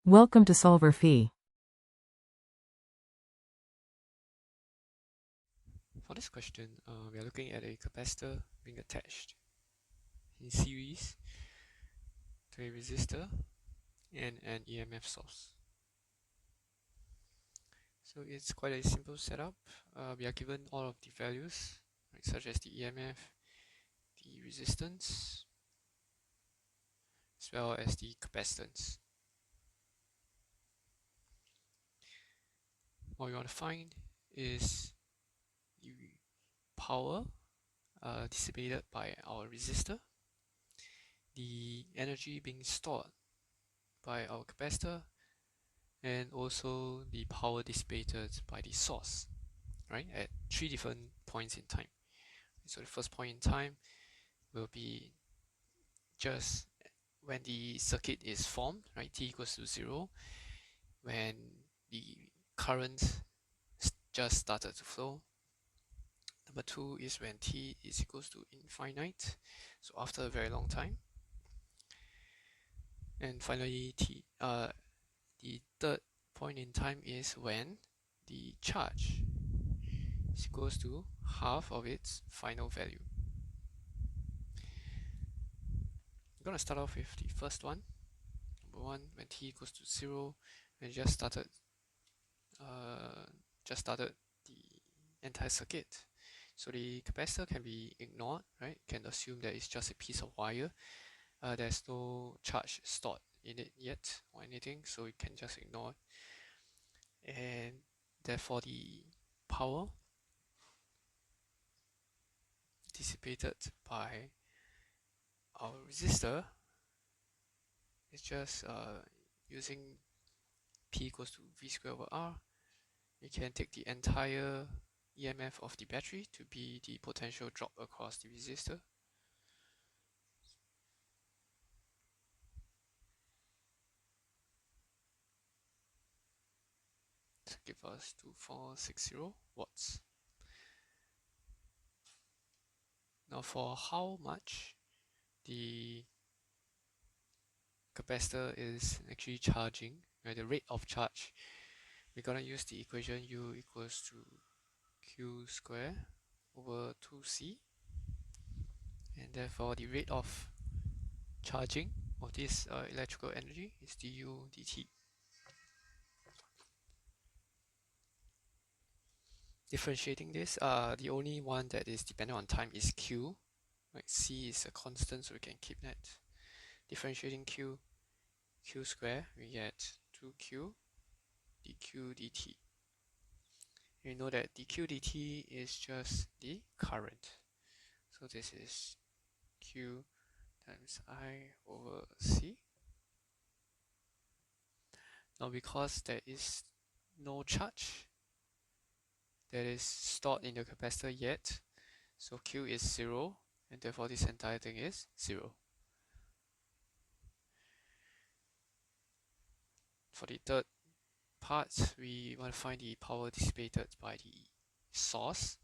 Welcome to solverfy. For this question, we are looking at a capacitor being attached in series to a resistor and an EMF source. So it's quite a simple setup. We are given all of the values, right, such as the EMF, the resistance, as well as the capacitance. What we want to find is the power dissipated by our resistor, the energy being stored by our capacitor, and also the power dissipated by the source, right, at three different points in time. So the first point in time will be just when the circuit is formed, right, t equals to 0, when the current just started to flow. Number 2 is when t is equals to infinite, so after a very long time. And finally, the third point in time is when the charge is equals to half of its final value. I'm going to start off with the first one. Number 1, when t equals to 0, when just started the entire circuit. So the capacitor can be ignored, right? You can assume that it's just a piece of wire. There's no charge stored in it yet or anything, so you can just ignore it. And therefore the power dissipated by our resistor is just using P equals to V squared over R. We can take the entire EMF of the battery to be the potential drop across the resistor. To give us 2460 watts. Now for how much the capacitor is actually charging, right, the rate of charge, we're gonna use the equation U equals to Q square over 2C, and therefore the rate of charging of this electrical energy is du dt. Differentiating this, the only one that is dependent on time is Q. Right? C is a constant, so we can keep that. Differentiating Q square, we get 2Q dq dt. We know that dq dt is just the current. So this is Q times I over C. Now because there is no charge that is stored in the capacitor yet, so Q is 0, and therefore this entire thing is 0. For the third part, we want to find the power dissipated by the source.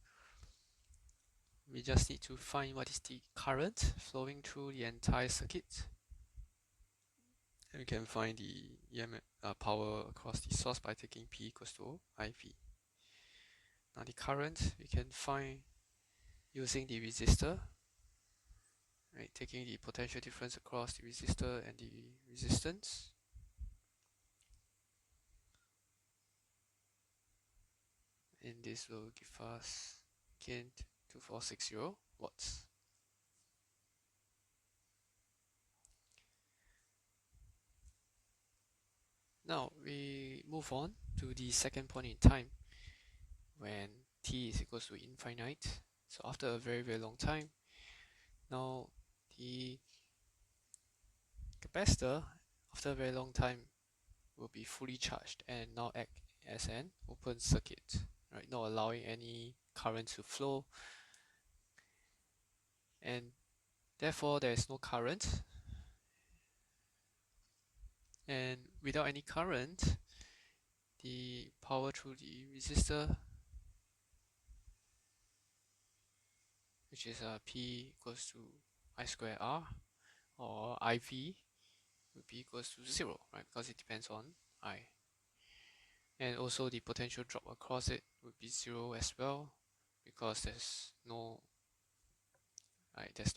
We just need to find what is the current flowing through the entire circuit. And we can find the EMF power across the source by taking P equals to IV. Now the current we can find using the resistor, right, taking the potential difference across the resistor and the resistance. And this will give us again 2460 watts. Now we move on to the second point in time when t is equals to infinite. So after a very long time, now the capacitor after a very long time will be fully charged and now act as an open circuit, right, not allowing any current to flow, and therefore there is no current, and without any current, the power through the resistor, which is P equals to I square R or IV, would be equals to 0, right? Because it depends on I. And also the potential drop across it would be 0 as well, because there's no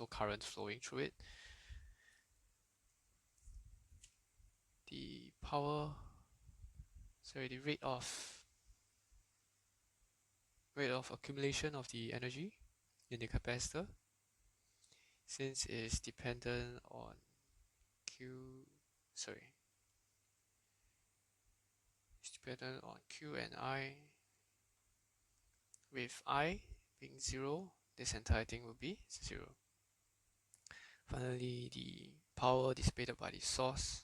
current flowing through it. The rate of accumulation of the energy in the capacitor, since it's dependent on it's dependent on Q and I. With I being 0, this entire thing will be 0. Finally, the power dissipated by the source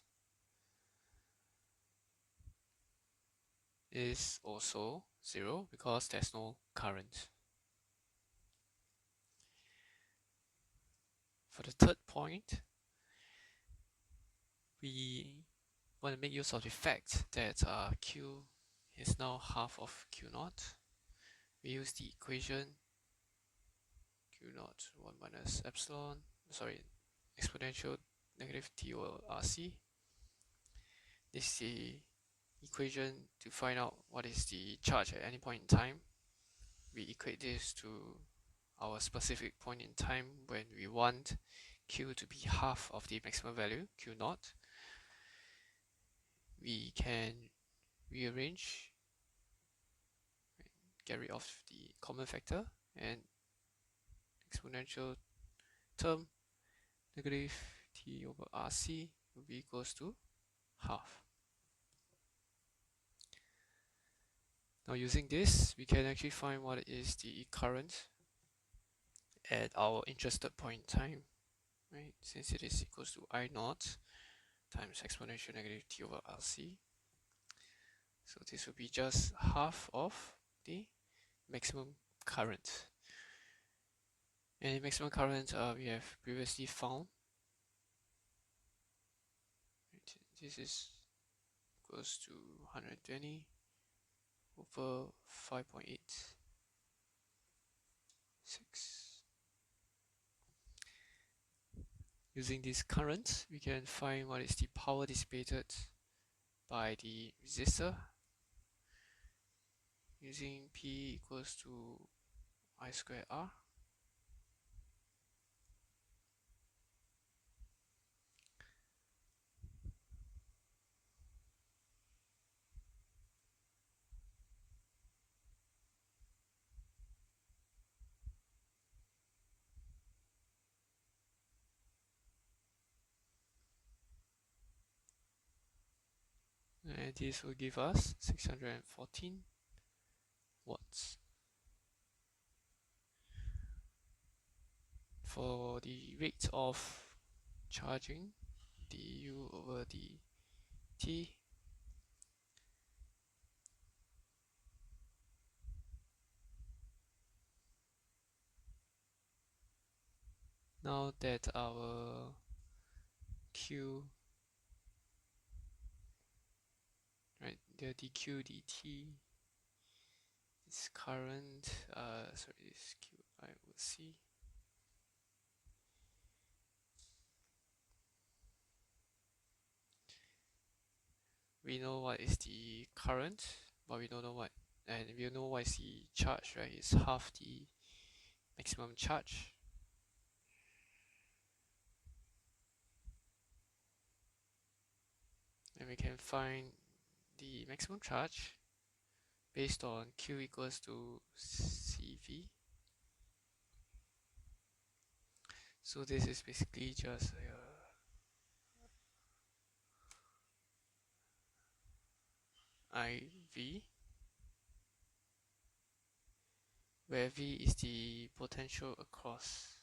is also 0 because there's no current. For the third point, we want to make use of the fact that Q is now half of Q naught. We use the equation Q naught 1 minus exponential negative T over RC. This is the equation to find out what is the charge at any point in time. We equate this to our specific point in time when we want Q to be half of the maximum value, Q naught. We can rearrange, get rid of the common factor, and exponential term negative T over RC will be equals to half. Now using this, we can actually find what is the current at our interested point in time, right? Since it is equals to I naught times exponential negative T over RC. So this will be just half of the maximum current. And the maximum current we have previously found. This is equals to 120 over 5.86. Using this current, we can find what is the power dissipated by the resistor using P equals to I squared R. And this will give us 614 watts. For the rate of charging, du over dt, now that our Q, right, the dq dt is current, is Q I will see. We know what is the current, but we don't know what, and we know what is the charge, right? It's half the maximum charge. And we can find the maximum charge based on Q equals to CV. So this is basically just IV, where V is the potential across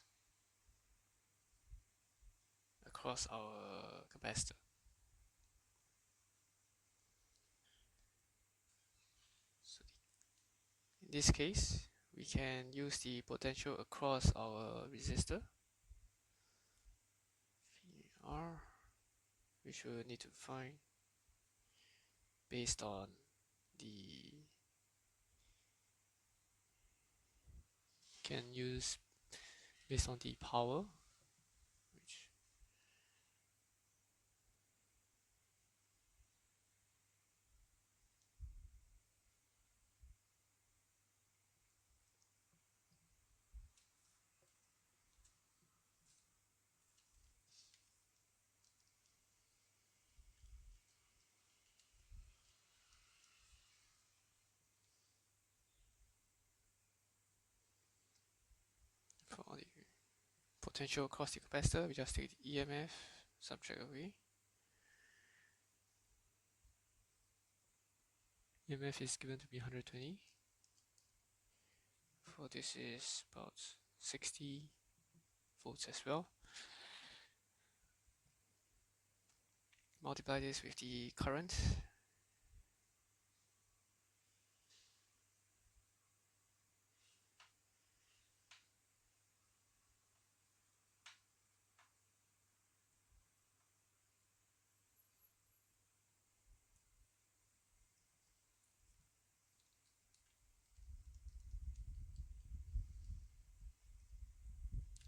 our capacitor. So in this case, we can use the potential across our resistor, VR, which we will need to find based on the power, which potential across the capacitor, we just take the EMF, subtract away. EMF is given to be 120. For this is about 60 volts as well. Multiply this with the current.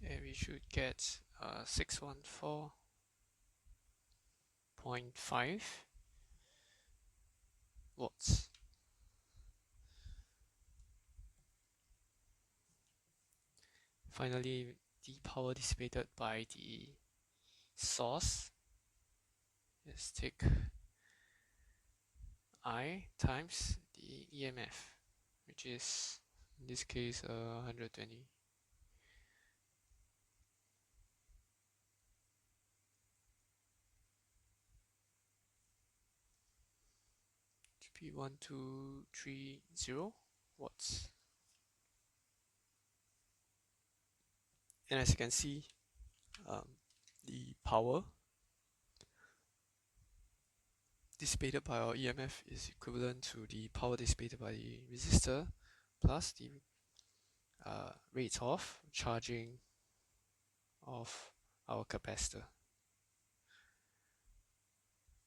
And we should get 614.5 watts. Finally, the power dissipated by the source is take I times the EMF, which is in this case 120. To be 1230 watts. And as you can see, the power dissipated by our EMF is equivalent to the power dissipated by the resistor plus the rate of charging of our capacitor.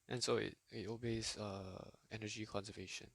And so it obeys energy conservation.